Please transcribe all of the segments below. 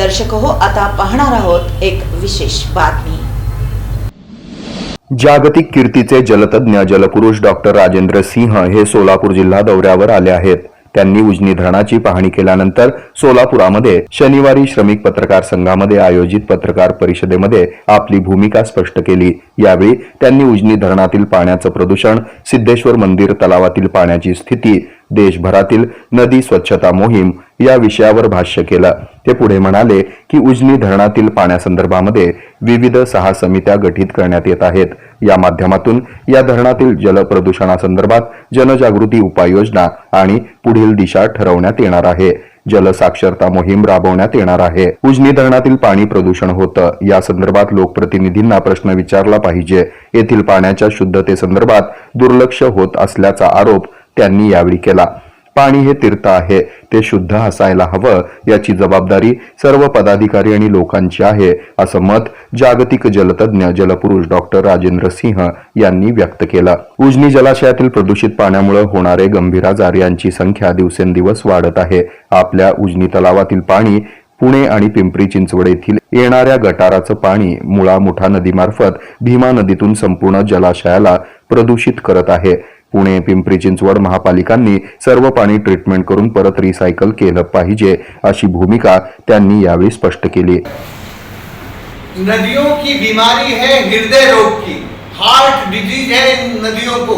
दर्शक हो, आता पाहणार आहोत एक विशेष बातमी। जागतिक कीर्तीचे जलतज्ञ जलपुरुष डॉक्टर राजेंद्र सिंह हे सोलापूर जिल्हा दौऱ्यावर आले आहेत। त्यांनी उजनी धरणाची पाहणी केल्यानंतर सोलापुरामध्ये शनिवारी श्रमिक पत्रकार संघामध्ये आयोजित पत्रकार परिषदेमध्ये आपली भूमिका स्पष्ट केली। यावेळी त्यांनी उजनी धरणातील पाण्याचं प्रदूषण, सिद्धेश्वर मंदिर तलावातील पाण्याची स्थिती, देशभरातील नदी स्वच्छता मोहीम या विषयावर भाष्य केलं। ते पुढे म्हणाले की उजनी धरणातील पाण्यासंदर्भामध्ये विविध 6 समित्या गठीत करण्यात येत आहेत। या माध्यमातून या धरणातील जल प्रदूषणासंदर्भात जनजागृती उपाययोजना आणि पुढील दिशा ठरवण्यात येणार आहे। जलसाक्षरता मोहीम राबवण्यात येणार आहे। उजनी धरणातील पाणी प्रदूषण होतं, या संदर्भात लोकप्रतिनिधींना प्रश्न विचारला पाहिजे। येथील पाण्याच्या शुद्धतेसंदर्भात दुर्लक्ष होत असल्याचा आरोप त्यांनी यावेळी केला। पाणी हे तीर्थ आहे, ते शुद्ध असायला हवं, याची जबाबदारी सर्व पदाधिकारी आणि लोकांची आहे, असं मत जागतिक जलतज्ञ जलपुरुष डॉक्टर राजेंद्र सिंह यांनी व्यक्त केलं। उजनी जलाशयातील प्रदूषित पाण्यामुळे होणारे गंभीर आजार यांची संख्या दिवसेंदिवस वाढत आहे। आपल्या उजनी तलावातील पाणी पुणे आणि पिंपरी चिंचवड येथील येणाऱ्या गटाराचं पाणी मुळा मुठा नदीमार्फत भीमा नदीतून संपूर्ण जलाशयाला प्रदूषित करत आहे। पुणे पिंपरी चिंचवड महापालिकांनी सर्व पाणी ट्रीटमेंट करून परत रिसायकल केलं पाहिजे, अशी भूमिका त्यांनी यावेळी स्पष्ट केली। नदियों की बीमारी है हृदय रोग की, हार्ट डिजीज है इन नदियों को,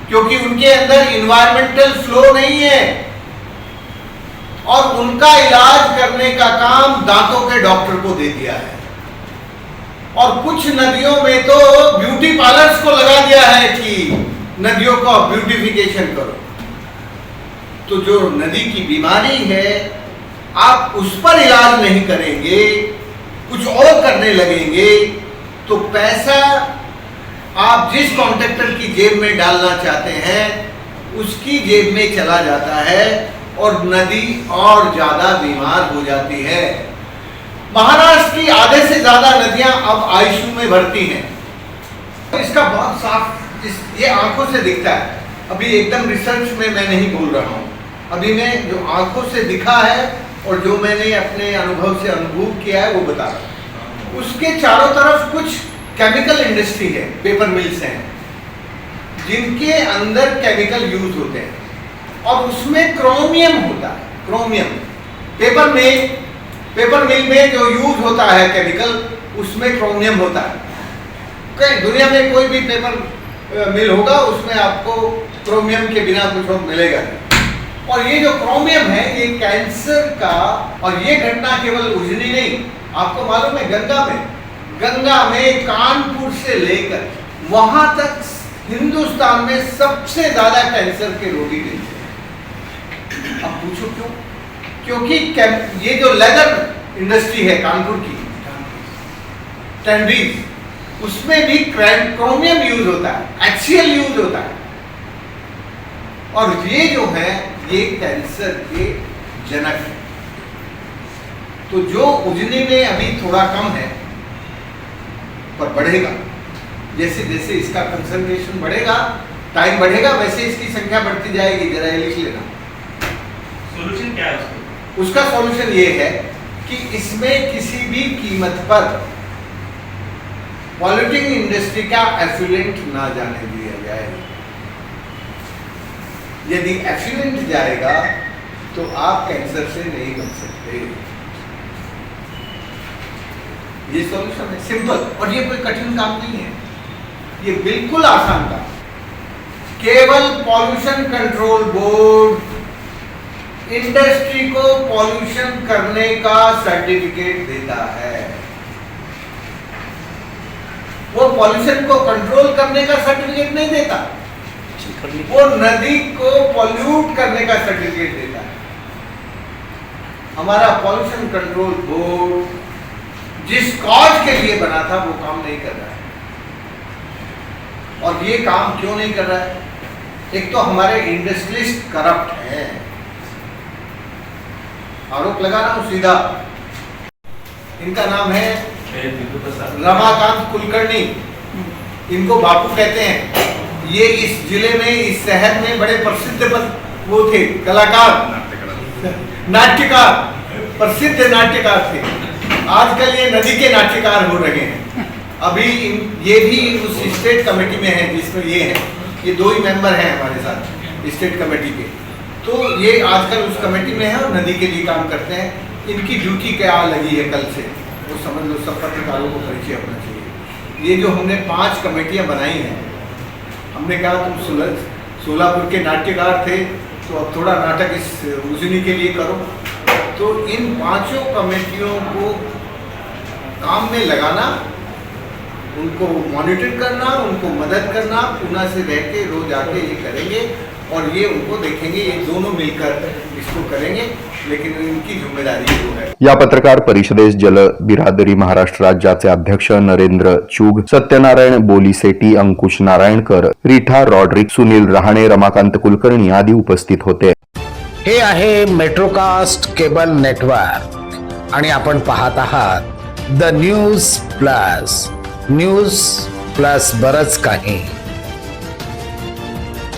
क्योंकि उनके अंदर इन्वायरमेंटल फ्लो नहीं है और उनका इलाज करने का काम दांतों के डॉक्टर को दे दिया है। और कुछ नदियों में तो ब्यूटी पार्लर्स को लगा दिया है कि नदियों का ब्यूटिफिकेशन करो। तो जो नदी की बीमारी है, आप उस पर इलाज नहीं करेंगे, कुछ और करने लगेंगे, तो पैसा आप जिस कॉन्ट्रैक्टर की जेब में डालना चाहते हैं उसकी जेब में चला जाता है और नदी और ज्यादा बीमार हो जाती है। महाराष्ट्र की आधे से ज्यादा नदियां अब आईसीयू में भर्ती हैं। इसका बहुत साफ ये आंखों से दिखता है। अभी एकदम रिसर्च में मैं नहीं बोल रहा हूँ, अभी मैं जो आंखों से दिखा है और जो मैंने अपने अनुभव से अनुभव किया है वो बता रहा हूँ। उसके चारों तरफ कुछ केमिकल इंडस्ट्री है, पेपर मिल्स हैं जिनके अंदर केमिकल यूज होते हैं और उसमें क्रोमियम होता है। क्रोमियम पेपर मिल में जो यूज होता है केमिकल, उसमें क्रोमियम होता है। कहीं दुनिया में कोई भी पेपर मिल होगा उसमें आपको क्रोमियम के बिना कुछ और मिलेगा नहीं। और ये जो क्रोमियम है ये कैंसर का, और ये घटना केवल उजनी नहीं, आपको मालूम है गंगा में कानपुर से लेकर वहां तक हिंदुस्तान में सबसे ज्यादा कैंसर के रोगी मिलते हैं। अब पूछो क्यों? क्योंकि ये जो लेदर इंडस्ट्री है कानपुर की, टैंडीज, उसमें भी क्रोमियम यूज होता है, HCl यूज होता है। और ये जो है ये कैंसर के जनक है। तो जो उजनी में अभी थोड़ा कम है पर बढ़ेगा, जैसे जैसे इसका कंसंट्रेशन बढ़ेगा, टाइम बढ़ेगा, वैसे इसकी संख्या बढ़ती जाएगी। जरा ये लिख लेना। सॉल्यूशन क्या है उसका सॉल्यूशन ये है कि इसमें किसी भी कीमत पर पॉल्यूटिंग इंडस्ट्री का एफ्लुएंट ना जाने दिया जाए। यदि एफ्लुएंट जाएगा तो आप कैंसर से नहीं बच सकते। ये सॉल्यूशन है, सिंपल, और ये कोई कठिन काम नहीं है, ये बिल्कुल आसान काम। केवल पॉल्यूशन कंट्रोल बोर्ड इंडस्ट्री को पॉल्यूशन करने का सर्टिफिकेट देता है। वो पॉल्यूशन को कंट्रोल करने का सर्टिफिकेट नहीं देता, वो नदी को पॉल्यूट करने का सर्टिफिकेट देता है। हमारा पॉल्यूशन कंट्रोल बोर्ड जिस कॉज के लिए बना था वो काम नहीं कर रहा है। और ये काम क्यों नहीं कर रहा है? एक तो हमारे इंडस्ट्रियलिस्ट करप्ट हैं, आरोप लगा रहा हूं सीधा। इनका नाम है रमाकांत कुलकर्णी, इनको बापू कहते हैं। ये इस जिले में, इस शहर में बड़े प्रसिद्ध वो थे, कलाकार, नाट्यकार, प्रसिद्ध नाट्यकार थे, आजकल ये नदी के नाट्यकार हो रहे हैं। अभी ये भी उस स्टेट कमेटी में है जिसमें ये हैं, ये 2 ही मेंबर हैं हमारे साथ स्टेट कमेटी के। तो ये आजकल उस कमेटी में है और नदी के लिए काम करते हैं। इनकी ड्यूटी क्या लगी है कल से, वो समझ लो, सब पत्रकारों को परिचय होना चाहिए। ये जो हमने 5 कमेटियाँ बनाई हैं, हमने कहा तुम सोलापुर के नाट्यकार थे तो अब थोड़ा नाटक इस उजनी के लिए करो। तो इन 5 कमेटियों को काम में लगाना, उनको मॉनिटर करना, उनको मदद करना, पूना से रह के रोज आके ये करेंगे और ये उनको देखेंगे, ये दोनों मिलकर इसको करेंगे, लेकिन इनकी जिम्मेदारी वो है। या पत्रकार परिषदेस जल बिरादरी महाराष्ट्र राज्याचे अध्यक्ष नरेंद्र चूग, सत्यनारायण बोलीसेटी, अंकुश नारायणकर, रीठा रॉड्रिक, सुनील रहाणे, रमाकांत कुलकर्णी आदी उपस्थित होते। हे आहे मेट्रोकास्ट केबल नेटवर्क आणि आपण पाहत आहात द न्यूज प्लस बरच काही।